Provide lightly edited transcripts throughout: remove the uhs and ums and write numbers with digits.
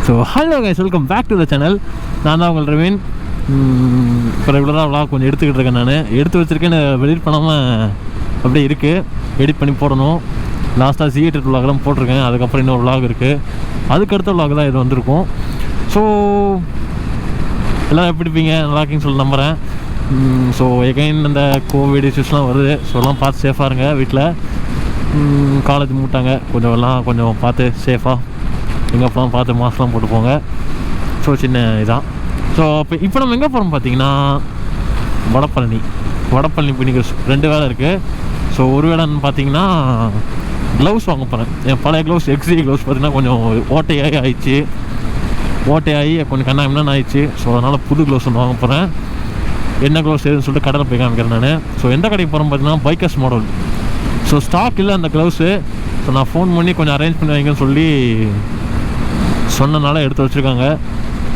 So hello guys, welcome back to the channel. நான் தான் உங்கள் ரவீன். இப்போ ரெகுலராக விளாக் கொஞ்சம் எடுத்துக்கிட்டு இருக்கேன். நான் எடுத்து வச்சுருக்கேன், வெளியிட் பண்ணாமல் அப்படியே இருக்குது. எடிட் பண்ணி போடணும். லாஸ்ட்டாக சிஏட்டர் விளாக்லாம் போட்டிருக்கேன். அதுக்கப்புறம் இன்னொரு விளாக் இருக்குது. அதுக்கடுத்த விளாக் தான் இது வந்திருக்கும். ஸோ எல்லாம் எப்படி இருப்பீங்க, நல்லாக்கின்னு சொல்லி நம்புகிறேன். ஸோ எகைன் அந்த கோவிட் இஷ்யூஸ்லாம் வருது. ஸோ எல்லாம் பார்த்து சேஃபாக இருங்க. வீட்டில் காலேஜ் மூட்டாங்க, கொஞ்சம் பார்த்து சேஃபாக எங்கே போகலாம் பார்த்து மாஸ்க்லாம் போட்டு போங்க. ஸோ சின்ன இதான். ஸோ இப்போ நம்ம எங்கே போகிறோம் பார்த்தீங்கன்னா வடபழனி இப்போ இன்றைக்கி 2 வேலை இருக்குது. ஸோ ஒரு வேலைன்னு பார்த்தீங்கன்னா க்ளவுஸ் வாங்க போகிறேன். என் பழைய க்ளவுஸ் எக்ஸி க்ளவுஸ் பார்த்தீங்கன்னா கொஞ்சம் ஓட்டையாகி கொஞ்சம் கண்ணாமண்ணான்னு ஆயிடுச்சு. ஸோ அதனால் புது க்ளவுஸ் ஒன்று வாங்க போகிறேன். என்ன க்ளவுஸ் எதுன்னு சொல்லிட்டு கடையில் போய் காமிக்கிறேன் நான். ஸோ எந்த கடைக்கு போகிறோம் பார்த்தீங்கன்னா பைக்கர்ஸ் மாடல். ஸோ ஸ்டாக் இல்லை அந்த க்ளவுஸு. ஸோ நான் ஃபோன் பண்ணி கொஞ்சம் அரேஞ்ச் பண்ணி வைங்கன்னு சொல்லி சொன்னனால எடுத்து வச்சுருக்காங்க.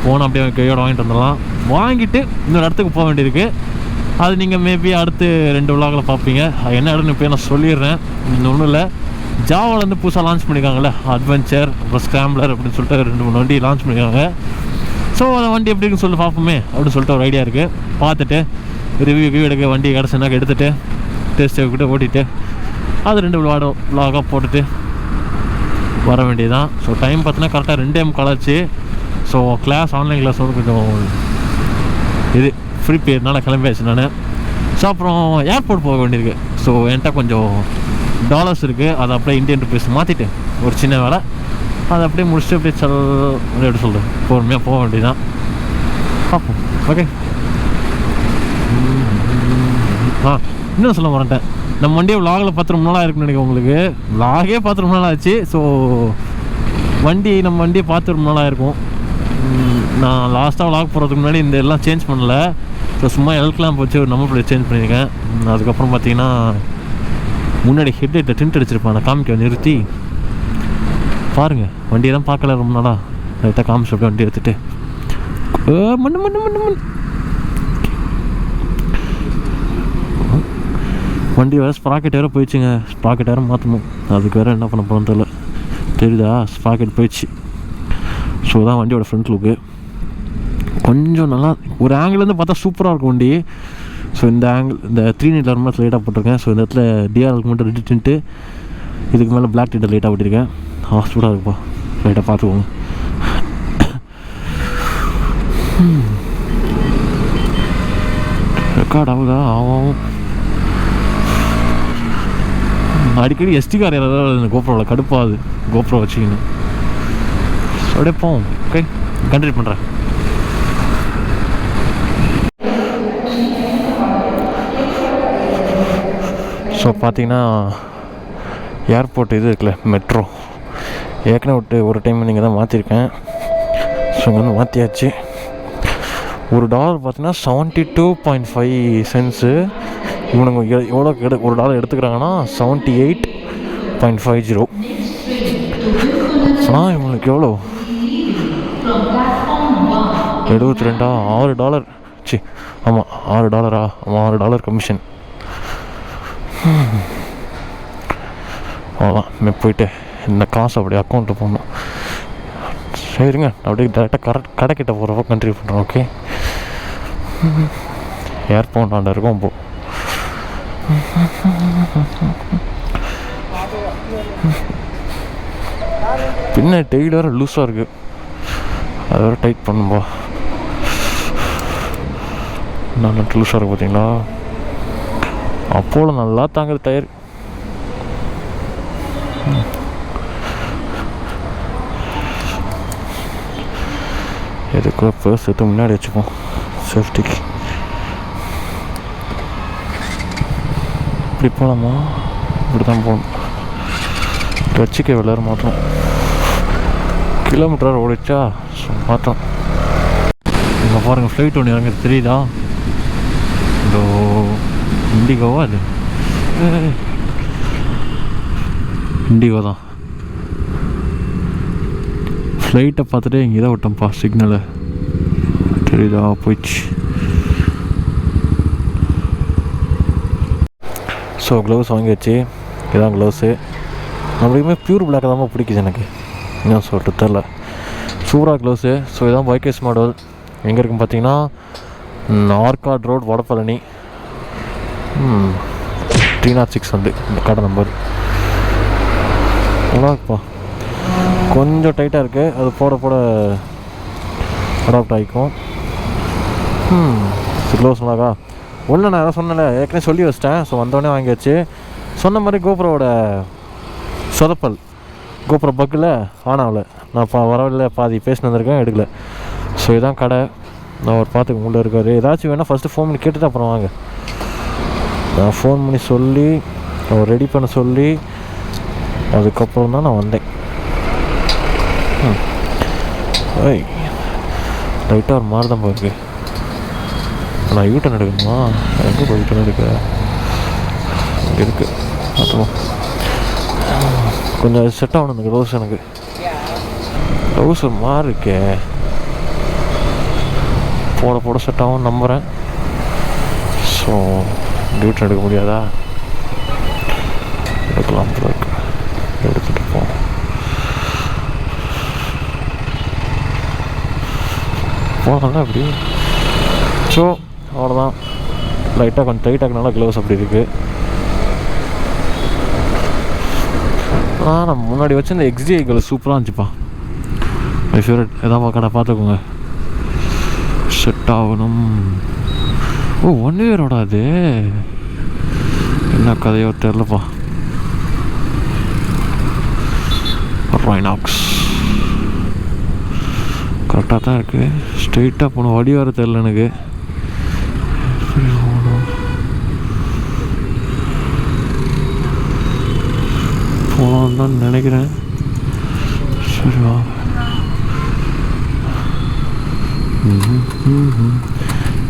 ஃபோன் அப்படியே கையோடு வாங்கிட்டு வந்துடலாம். வாங்கிட்டு இன்னொரு இடத்துக்கு போக வேண்டியிருக்கு. அது நீங்கள் மேபி அடுத்து 2 விழாக்களை பார்ப்பீங்க. அது என்ன இடம்னு இப்போ நான் சொல்லிடுறேன். இன்னும் ஒன்றும் இல்லை, ஜாவாலேருந்து புதுசாக லான்ச் பண்ணியிருக்காங்களே, அட்வென்ச்சர் அப்புறம் ஸ்க்ராம்ப்ளர் அப்படின்னு சொல்லிட்டு 2-3 வண்டி லான்ச் பண்ணியிருக்காங்க. ஸோ அந்த வண்டி எப்படி இருக்குன்னு சொல்லி பார்ப்போமே அப்படின்னு சொல்லிட்டு ஒரு ஐடியா இருக்குது. பார்த்துட்டு ரிவ்யூ எடுக்க வண்டி கிடச்சுன்னா எடுத்துகிட்டு டெஸ்ட் கிட்ட ஓட்டிகிட்டு அது 2 விளாகாக போட்டுட்டு வர வேண்டியதுதான். ஸோ டைம் பார்த்தீங்கன்னா கரெக்டாக 2 AM கலாச்சு. ஸோ ஆன்லைன் கிளாஸ் வந்து கொஞ்சம் இது ஃப்ரீ பீரியட்னால கிளம்பியாச்சு நான். ஸோ அப்புறம் ஏர்போர்ட் போக வேண்டியிருக்கு. ஸோ என்கிட்ட கொஞ்சம் டாலர்ஸ் இருக்குது. அதை அப்படியே இந்தியன் ருபீஸ் மாற்றிட்டு ஒரு சின்ன வேலை அதை அப்படியே முடிச்சுட்டு அப்படியே எப்படி சொல்கிறேன், பொறுமையாக போக வேண்டியதுதான். பார்ப்போம். ஓகே. இன்னும் சொல்ல மாட்டேன், நம்ம வண்டியை விலாகில் 10 ரொம்ப நாளாக இருக்குன்னு நினைக்கிறேன். உங்களுக்கு விலாகே 10 ரொம்ப நாள் ஆச்சு. ஸோ நம்ம வண்டியை பார்த்து ரொம்ப நாளாக இருக்கும். நான் லாஸ்ட்டாக விலாக் போகிறதுக்கு முன்னாடி இந்த எல்லாம் சேஞ்ச் பண்ணலை. ஸோ சும்மா எல்க்லாம் வச்சு ஒரு நம்பர் பிளேட் சேஞ்ச் பண்ணியிருக்கேன். அதுக்கப்புறம் பார்த்தீங்கன்னா முன்னாடி ஹெட்லைட்டில் டிண்ட் அடிச்சிருப்பேன். நான் காமிக்க நிறுத்தி பாருங்கள், வண்டியெல்லாம் பார்க்கல ரொம்ப நாளாக. லைட்டாக காமிச்சு அப்படியே வண்டி எடுத்துகிட்டு மண் வண்டி வேறு ஸ்ப்ராக்கெட் வேறு போயிடுச்சுங்க. ஸ்ப்ராக்கெட் வேறு மாற்றணும். அதுக்கு வேறு என்ன பண்ண போகிறோன்னு தெரியல. தெரியுதா, ஸ்ப்ராக்கெட் போயிடுச்சு. ஸோ தான் வண்டியோட ஃப்ரண்ட் லுக்கு கொஞ்சம் நல்லா ஒரு ஆங்கிலேருந்து பார்த்தா சூப்பராக இருக்கும் வண்டி. ஸோ இந்த 3 நீட் மாதிரி லைட்டாக போட்டிருக்கேன். ஸோ இந்த இடத்துல டிஆர்எலுக்கு மட்டும் ரெட் டின்ட்டு, இதுக்கு மேலே பிளாக் டின்ட்டு லைட்டாக போட்டிருக்கேன். சூடாக இருக்குப்பா, லைட்டாக பார்த்துக்கோங்க. ரெக்கார்ட் ஆகுதா? ஆகும். அடிக்கடி எஸ்டி கார் யாராவது கோப்ரோவில் கடுப்பாகுது. கோப்ரோ வச்சுக்கின்னு அப்படியே போவோம். ஓகே, கண்டினியூ பண்ணுறேன். ஸோ பார்த்தீங்கன்னா ஏர்போர்ட் இது இருக்குல்ல, மெட்ரோ, ஏற்கனவே ஒரு டைம் நீங்கள் தான் மாற்றிருக்கேன். ஸோ இங்கே வந்து மாற்றியாச்சு. $1 பார்த்தீங்கன்னா 72.5 சென்ட்ஸு. இவனுங்க எவ்வளோ $1 எடுத்துக்கிறாங்கன்னா 78.50. ஆனால் இவங்களுக்கு எவ்வளோ $72 $6. சி ஆமாம் $6. ஆமாம் $6 கமிஷன். அவ்வளோதான். போயிட்டு இந்த காசு அப்படியே அக்கௌண்ட்டில் போடணும். சரிங்க, அப்படியே டேரெக்டாக கடைக்கிட்ட போகிறப்போ கண்ட்ரிபியூட் பண்ணுறோம். ஓகே, ஏர்போர்ட் ஆண்ட இருக்கும். அப்போ பின்ன டெய்லி வேறு லூஸாக இருக்குது, அதை வேறு டைட் பண்ணும்பா. நான் லூஸாக இருக்குது பார்த்தீங்களா. அப்போல நல்லா தாங்குது டயர். எதுக்கு பர்ஸ் எடுத்து முன்னாடி வச்சுப்போம் சேஃப்டிக்கு. இப்படி போகலாமா? இப்படி தான் போகணும். வச்சுக்க விளையாட மாட்டோம். கிலோமீட்டர் ஓடிச்சா மாட்டோம். இங்கே பாருங்கள், ஃப்ளைட் ஒன்று இறங்க தெரியுதா? இந்த இண்டிகோவா? அது இண்டிகோ தான். ஃப்ளைட்டை பார்த்துட்டு இங்கே தான் விட்டோம்ப்பா சிக்னலை. தெரியுதா? போயிடுச்சு. ஸோ க்ளவுஸ் வாங்கியாச்சு. இதுதான் க்ளவுஸு. அப்படியுமே ப்யூர் பிளாக் தான் பிடிக்குது எனக்கு. என்ன சொல்லிட்டு தெரில. சூப்பராக க்ளவுஸு. ஸோ இதான் பைக்கேஸ் மாடல். எங்கே இருக்குன்னு பார்த்தீங்கன்னா ஆர்காட் ரோட் வடபழனி 306 வந்து இந்த கடை நம்பர். நல்லா இருக்குப்பா. கொஞ்சம் டைட்டாக இருக்குது, அது போட போட அடாப்ட் ஆகிக்கும். க்ளவுஸ் நல்லாக்கா. ஒன்று நான் எதாவது சொன்னல, ஏற்கனவே சொல்லி வச்சிட்டேன். ஸோ வந்தோடனே வாங்கியாச்சு. சொன்ன மாதிரி கோப்ரோவோட சொதப்பல், கோப்ரோ பக்கில் ஆனாவில் நான் வரவில்லை, பாதி பேசினு வந்திருக்கேன், எடுக்கல. ஸோ இதான் கடை. நான் ஒரு பார்த்துக்க உள்ளே இருக்கார். ஏதாச்சும் வேணால் ஃபஸ்ட்டு ஃபோன் பண்ணி கேட்டுட்டு அப்புறம் வாங்க. நான் ஃபோன் பண்ணி சொல்லி அவர் ரெடி பண்ண சொல்லி அதுக்கப்புறம் தான் நான் வந்தேன். ஐய் லைட்டாக ஒரு மாதிரி தான் போயிருக்கு. நான் யூட்டன் எடுக்கணுமா? எங்கே போய் யூட்டன் எடுக்க? இங்கே இருக்குது. பார்த்துவோம். கொஞ்சம் செட் ஆகணும் இந்த க்ளவுஸ். எனக்கு க்ளவுஸ் ஒரு மாதிரி இருக்கே. போட போட செட் ஆகும் நம்புகிறேன். ஸோ யூட்டன் எடுக்க முடியாதா? எடுக்கலாம். எடுத்துகிட்டு போவோம். போகலாம் அப்படி. ஸோ அவ்வளோதான். லைட்டாக கொஞ்சம் டைட்டாகனால க்ளவுஸ் அப்படி இருக்குது. நான் முன்னாடி வச்சு இந்த XDI க்ளவுஸ் சூப்பராக இருந்துச்சுப்பா. My favourite. எதாவது கடை பார்த்துக்கோங்க, செட் ஆகணும். ஓ 1 இயரோட அது என்ன கதையோ தெரிலப்பா. ரைனாக்ஸ் கரெக்டாக தான் இருக்குது. ஸ்ட்ரெயிட்டாக போகணும், வழி வர தெரில எனக்கு. போகலான்னு தான் நினைக்கிறேன். சரிவா.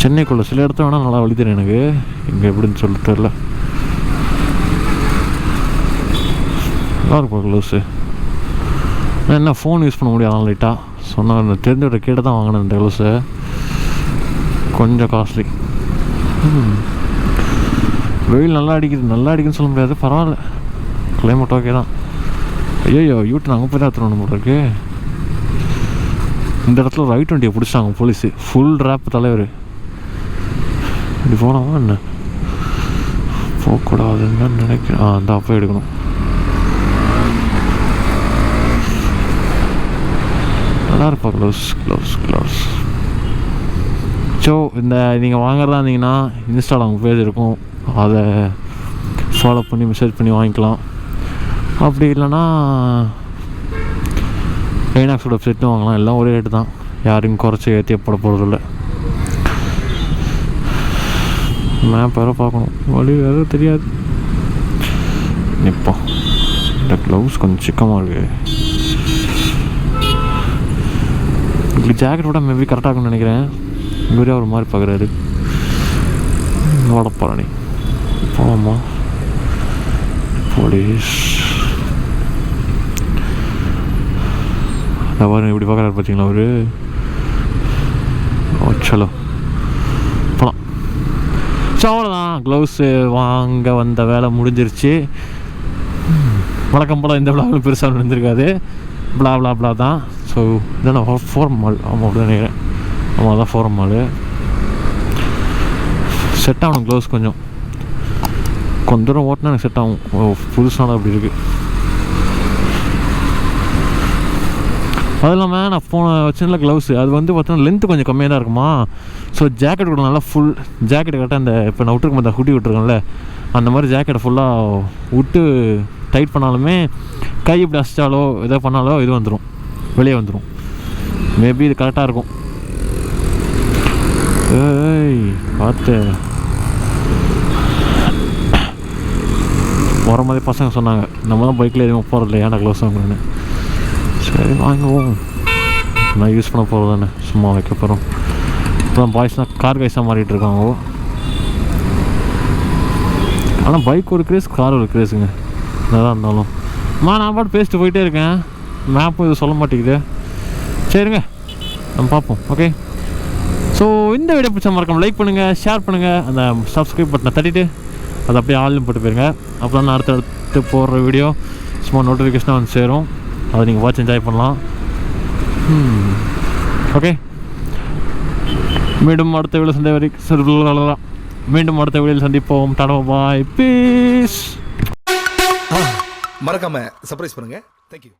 சென்னைக்குள்ளே சில இடத்த வேணால் நல்லா வழி தெரியும் எனக்கு. இங்கே எப்படின்னு சொல்ல தெரில. நல்லா இருக்கும் க்ளவுஸு. நான் என்ன ஃபோன் யூஸ் பண்ண முடியாது லைட்டாக. சொன்னால் தெரிஞ்ச கேட்ட தான் வாங்கினேன் இந்த க்ளவுஸு. கொஞ்சம் காஸ்ட்லி. வெயில் நல்லா அடிக்குதுன்னு சொல்ல முடியாது, பரவாயில்ல. கிளைமேட் ஓகே தான். ஐயோ யூட்டன் அங்கே போய் தான் எடுத்துகிட்டு போல இருக்கு. இந்த இடத்துல ஒரு I-20 பிடிச்சாங்க போலீஸு. ஃபுல் ரேப் தலைவர். இப்படி போனாமா என்ன? போகக்கூடாதுன்னு தான் நினைக்கிறேன். அந்த அப்போ எடுக்கணும். நல்லா இருப்பா க்ளவுஸ். ஸோ இந்த நீங்கள் வாங்குறதா இருந்தீங்கன்னா இன்ஸ்டாவில் அவங்க பேஜ் இருக்கும், அதை ஃபாலோ பண்ணி மெசேஜ் பண்ணி வாங்கிக்கலாம். அப்படி இல்லைன்னா ஐநாக்ஸோட வெப்சைட்டும் வாங்கலாம். எல்லாம் ஒரே ரேட்டு தான், யாரையும் குறைச்சி ஏற்றி போட போகிறதில்ல. மேப் வேறு பார்க்கணும், வழி வேறு தெரியாது. இப்போ இந்த க்ளவுஸ் கொஞ்சம் சிக்கமாக இருக்குது. இப்படி ஜாக்கெட்டோட மேபி கரெக்டாக இருக்குன்னு நினைக்கிறேன். இவரே ஒரு மாதிரி பார்க்குறாரு. வடபழனி போகலாமா? போலீஸ் பாருங்க இப்படி பார்க்குறாரு பார்த்தீங்களா அவரு. சலோ போகலாம். ஸோ அவ்வளோதான், க்ளவுஸு வாங்க வந்த வேலை முடிஞ்சிருச்சு. வழக்கம் போல் இந்த விழாவில் பெருசாக நடந்திருக்காது. பிளா தான். ஸோ இதான் ஃபோரம் மால். ஆமாம் அப்படி தான் நினைக்கிறேன். ஆமாம் அதான் ஃபோரம் மால். செட் ஆகணும் க்ளவுஸ். கொஞ்சம் தூரம் ஓட்டினா எனக்கு செட் ஆகும். புதுசான அப்படி இருக்குது. அது இல்லாமல் நான் வச்சுல க்ளவுஸு அது வந்து பார்த்தோன்னா லென்த்து கொஞ்சம் கம்மியாக தான் இருக்குமா. ஸோ ஜாக்கெட் கூட நல்லா ஃபுல் ஜாக்கெட் கரெக்டாக அந்த இப்போ நான் விட்டுருக்கேன் அந்த ஹுட்டி விட்டுருக்கேன்ல, அந்த மாதிரி ஜாக்கெட்டை ஃபுல்லாக விட்டு டைட் பண்ணாலுமே கை இப்படி அசிச்சாலோ எதோ பண்ணாலோ இது வந்துடும், வெளியே வந்துடும். மேபி இது கரெக்டாக இருக்கும். ஏய் பார்த்து வர மாதிரி பசங்க சொன்னாங்க, நம்ம தான் பைக்கில் எதுவும் போகிறதில்ல, ஏன்டா க்ளவுஸ் வாங்குறேன்னு. சரி வாங்குவோம், நான் யூஸ் பண்ண போகிறது தானே, சும்மா வைக்க போகிறோம். அப்புறம் பாய்ஸ்னால் கார் கைஸாக மாறிட்டு இருக்காங்க. ஆனால் பைக் ஒரு கிரேஸ், கார் ஒரு கிரேஸுங்க. என்னதான் இருந்தாலும் நான் பாட்டு பேசிட்டு போயிட்டே இருக்கேன், மேப்பும் இது சொல்ல மாட்டேங்குது. சரிங்க நம்ம பார்ப்போம். ஓகே, ஸோ இந்த வீடியோ பிடிச்ச மறக்காம லைக் பண்ணுங்கள், ஷேர் பண்ணுங்கள், அந்த சப்ஸ்கிரைப் பட்டனை தட்டிட்டு அது அப்படியே ஆன்லைன் போட்டு போயிருங்க. அப்புறம் நான் அடுத்தடுத்து போடுற வீடியோ சும்மா நோட்டிஃபிகேஷனாக வந்து சேரும், அதை நீங்கள் வாட்ச் என்ஜாய் பண்ணலாம். ஓகே, மீண்டும் அடுத்த வீடியோவில் சந்திப்போம். டாடா பாய், பீஸ். மறக்காம சர்ப்ரைஸ் பண்ணுங்க. தேங்க்யூ.